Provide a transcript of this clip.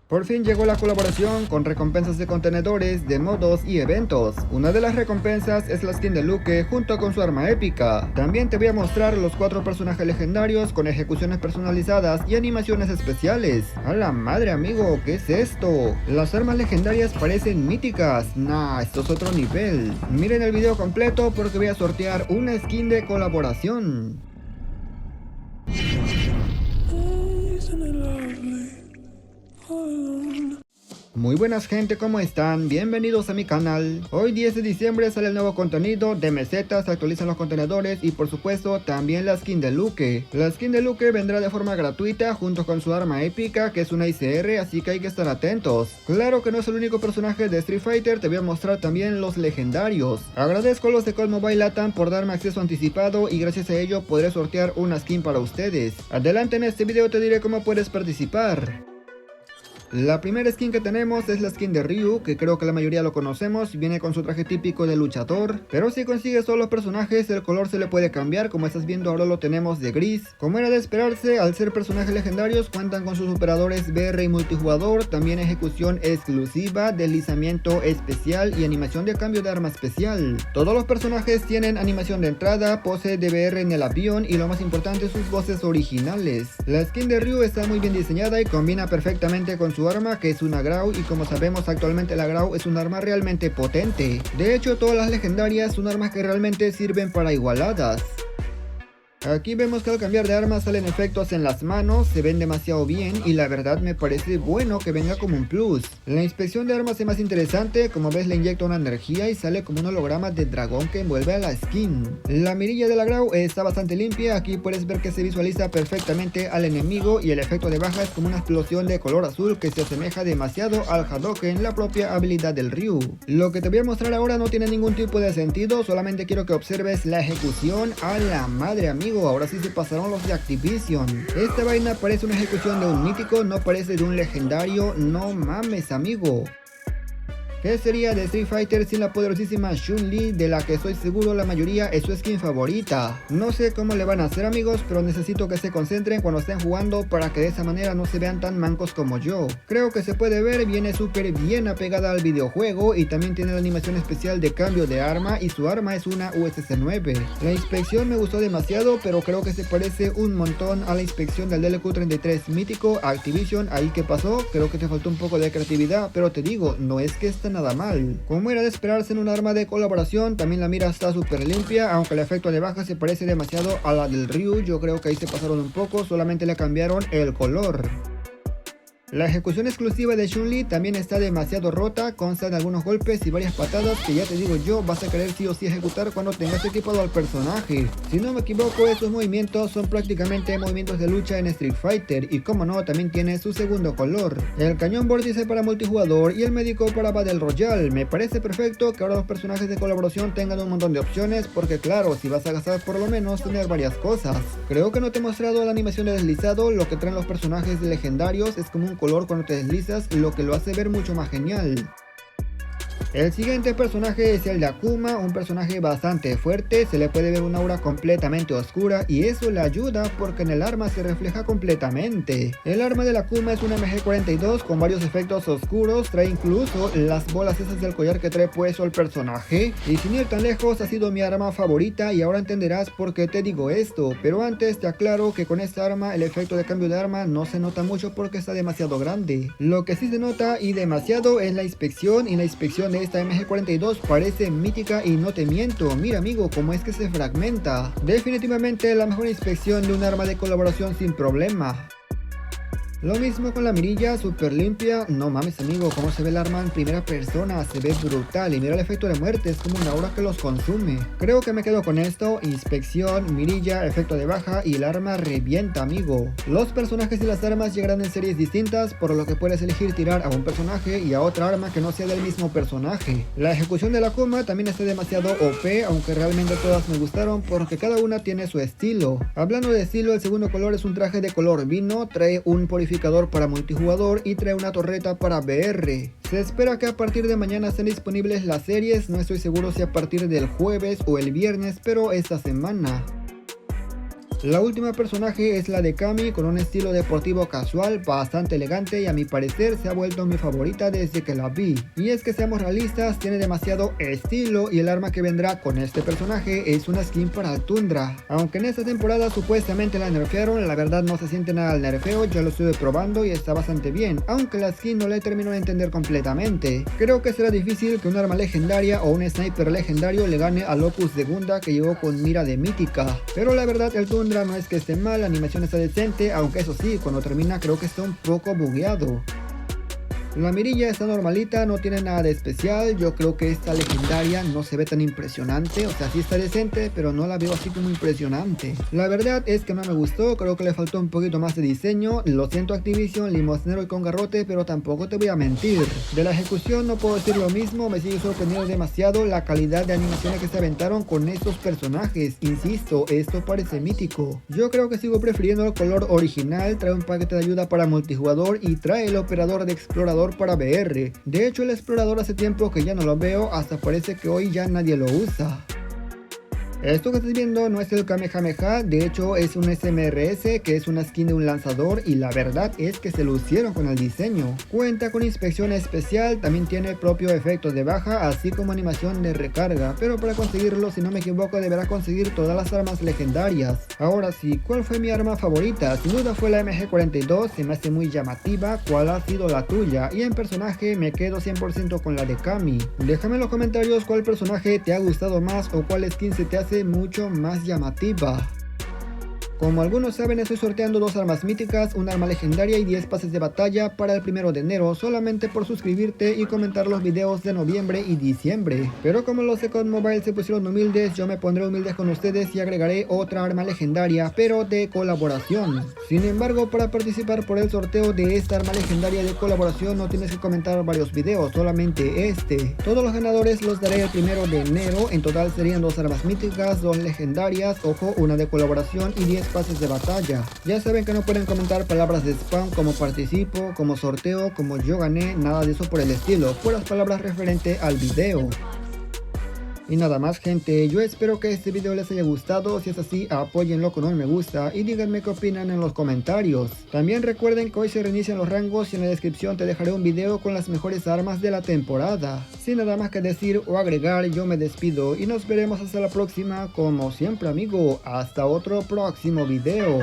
Por fin llegó la colaboración con recompensas de contenedores, de modos y eventos. Una de las recompensas es la skin de Luke junto con su arma épica. También te voy a mostrar los 4 personajes legendarios con ejecuciones personalizadas y animaciones especiales. ¡A la madre, amigo! ¿Qué es esto? Las armas legendarias parecen míticas. Nah, esto es otro nivel. Miren el video completo porque voy a sortear una skin de colaboración. Muy buenas gente, ¿cómo están? Bienvenidos a mi canal. Hoy 10 de diciembre sale el nuevo contenido de mesetas, se actualizan los contenedores y por supuesto también la skin de Luke. La skin de Luke vendrá de forma gratuita junto con su arma épica que es una ICR, así que hay que estar atentos. Claro que no es el único personaje de Street Fighter, te voy a mostrar también los legendarios. Agradezco a los de Call Mobile Latam por darme acceso anticipado y gracias a ello podré sortear una skin para ustedes. Adelante, en este video te diré cómo puedes participar. La primera skin que tenemos es la skin de Ryu, que creo que la mayoría lo conocemos, viene con su traje típico de luchador, pero si consigues todos los personajes el color se le puede cambiar, como estás viendo ahora lo tenemos de gris. Como era de esperarse, al ser personajes legendarios cuentan con sus operadores VR y multijugador, también ejecución exclusiva, deslizamiento especial y animación de cambio de arma especial. Todos los personajes tienen animación de entrada, pose de VR en el avión y lo más importante sus voces originales. La skin de Ryu está muy bien diseñada y combina perfectamente con su arma que es una Grau y como sabemos actualmente la Grau es un arma realmente potente. De hecho todas las legendarias son armas que realmente sirven para igualadas. Aquí vemos que al cambiar de arma salen efectos en las manos, se ven demasiado bien y la verdad me parece bueno que venga como un plus. La inspección de armas es más interesante, como ves le inyecta una energía y sale como un holograma de dragón que envuelve a la skin. La mirilla de la Grau está bastante limpia, aquí puedes ver que se visualiza perfectamente al enemigo y el efecto de baja es como una explosión de color azul que se asemeja demasiado al Hadouken, la propia habilidad del Ryu. Lo que te voy a mostrar ahora no tiene ningún tipo de sentido, solamente quiero que observes la ejecución. A la madre, amigo. Ahora sí se pasaron los de Activision. Esta vaina parece una ejecución de un mítico, no parece de un legendario. No mames, amigo. ¿Qué sería de Street Fighter sin la poderosísima Chun-Li, de la que estoy seguro la mayoría es su skin favorita? No sé cómo le van a hacer, amigos, pero necesito que se concentren cuando estén jugando para que de esa manera no se vean tan mancos como yo. Creo que se puede ver, viene súper bien apegada al videojuego y también tiene la animación especial de cambio de arma y su arma es una USC 9. La inspección me gustó demasiado, pero creo que se parece un montón a la inspección del DLQ-33 mítico Activision. Ahí que pasó, creo que te faltó un poco de creatividad, pero te digo, no es que está nada mal. Como era de esperarse en un arma de colaboración, también la mira está súper limpia, aunque el efecto de baja se parece demasiado a la del Ryu, yo creo que ahí se pasaron un poco, solamente le cambiaron el color. La ejecución exclusiva de Chun-Li también está demasiado rota, consta de algunos golpes y varias patadas que ya te digo yo vas a querer sí o sí ejecutar cuando tengas equipado al personaje. Si no me equivoco, esos movimientos son prácticamente movimientos de lucha en Street Fighter y como no también tiene su segundo color. El cañón vórtice para multijugador y el médico para Battle Royale. Me parece perfecto que ahora los personajes de colaboración tengan un montón de opciones porque claro, si vas a gastar por lo menos tener varias cosas. Creo que no te he mostrado la animación de deslizado, lo que traen los personajes legendarios es como un color cuando te deslizas, lo que lo hace ver mucho más genial. El siguiente personaje es el de Akuma, un personaje bastante fuerte, se le puede ver una aura completamente oscura y eso le ayuda porque en el arma se refleja completamente. El arma de Akuma es una MG42 con varios efectos oscuros, trae incluso las bolas esas del collar que trae puesto el personaje y sin ir tan lejos ha sido mi arma favorita y ahora entenderás por qué te digo esto, pero antes te aclaro que con esta arma el efecto de cambio de arma no se nota mucho porque está demasiado grande. Lo que sí se nota y demasiado es la inspección y la inspección de esta MG42 parece mítica y no te miento, mira amigo cómo es que se fragmenta. Definitivamente la mejor inspección de un arma de colaboración sin problema. Lo mismo con la mirilla, súper limpia. No mames amigo, cómo se ve el arma en primera persona, se ve brutal y mira el efecto de muerte, es como una aura que los consume. Creo que me quedo con esto, inspección, mirilla, efecto de baja y el arma revienta amigo. Los personajes y las armas llegarán en series distintas, por lo que puedes elegir tirar a un personaje y a otra arma que no sea del mismo personaje. La ejecución de la Akuma también está demasiado OP, aunque realmente todas me gustaron porque cada una tiene su estilo. Hablando de estilo, el segundo color es un traje de color vino, trae un purificador para multijugador y trae una torreta para VR. Se espera que a partir de mañana estén disponibles las series, no estoy seguro si a partir del jueves o el viernes, pero esta semana. La última personaje es la de Kami, con un estilo deportivo casual bastante elegante y a mi parecer se ha vuelto mi favorita desde que la vi. Y es que seamos realistas, tiene demasiado estilo y el arma que vendrá con este personaje es una skin para Tundra. Aunque en esta temporada supuestamente la nerfearon, la verdad no se siente nada al nerfeo, yo lo estuve probando y está bastante bien, aunque la skin no la termino de entender completamente. Creo que será difícil que un arma legendaria o un sniper legendario le gane al Opus de Gunda que llegó con mira de mítica. Pero la verdad el Tundra no es que esté mal, la animación está decente, aunque eso sí, cuando termina creo que está un poco bugueado. La mirilla está normalita, no tiene nada de especial. Yo creo que esta legendaria no se ve tan impresionante, o sea, sí está decente, pero no la veo así como impresionante. La verdad es que no me gustó, creo que le faltó un poquito más de diseño. Lo siento Activision, limosnero y con garrote, pero tampoco te voy a mentir. De la ejecución no puedo decir lo mismo, me sigue sorprendiendo demasiado la calidad de animaciones que se aventaron con estos personajes. Insisto, esto parece mítico. Yo creo que sigo prefiriendo el color original, trae un paquete de ayuda para multijugador y trae el operador de explorador para VR. De hecho el explorador hace tiempo que ya no lo veo, hasta parece que hoy ya nadie lo usa. Esto que estás viendo no es el Kamehameha, de hecho es un SMRS que es una skin de un lanzador y la verdad es que se lucieron con el diseño. Cuenta con inspección especial, también tiene propio efecto de baja así como animación de recarga, pero para conseguirlo si no me equivoco deberá conseguir todas las armas legendarias. Ahora sí, ¿cuál fue mi arma favorita? Sin duda fue la MG42, se me hace muy llamativa. ¿Cuál ha sido la tuya? Y en personaje me quedo 100% con la de Kami. Déjame en los comentarios cuál personaje te ha gustado más o cuál skin se te hace mucho más llamativa. Como algunos saben, estoy sorteando 2 armas míticas, una arma legendaria y 10 pases de batalla para el 1 de enero, solamente por suscribirte y comentar los videos de noviembre y diciembre. Pero como los de COD Mobile se pusieron humildes, yo me pondré humildes con ustedes y agregaré otra arma legendaria, pero de colaboración. Sin embargo, para participar por el sorteo de esta arma legendaria de colaboración no tienes que comentar varios videos, solamente este. Todos los ganadores los daré el 1 de enero, en total serían 2 armas míticas, 2 legendarias, ojo, una de colaboración y 10 pases de batalla. Ya saben que no pueden comentar palabras de spam como participo, como sorteo, como yo gané, nada de eso por el estilo, puras palabras referente al video. Y nada más gente, yo espero que este video les haya gustado, si es así apóyenlo con un me gusta y díganme qué opinan en los comentarios. También recuerden que hoy se reinician los rangos y en la descripción te dejaré un video con las mejores armas de la temporada. Sin nada más que decir o agregar, yo me despido y nos veremos hasta la próxima, como siempre amigo, hasta otro próximo video.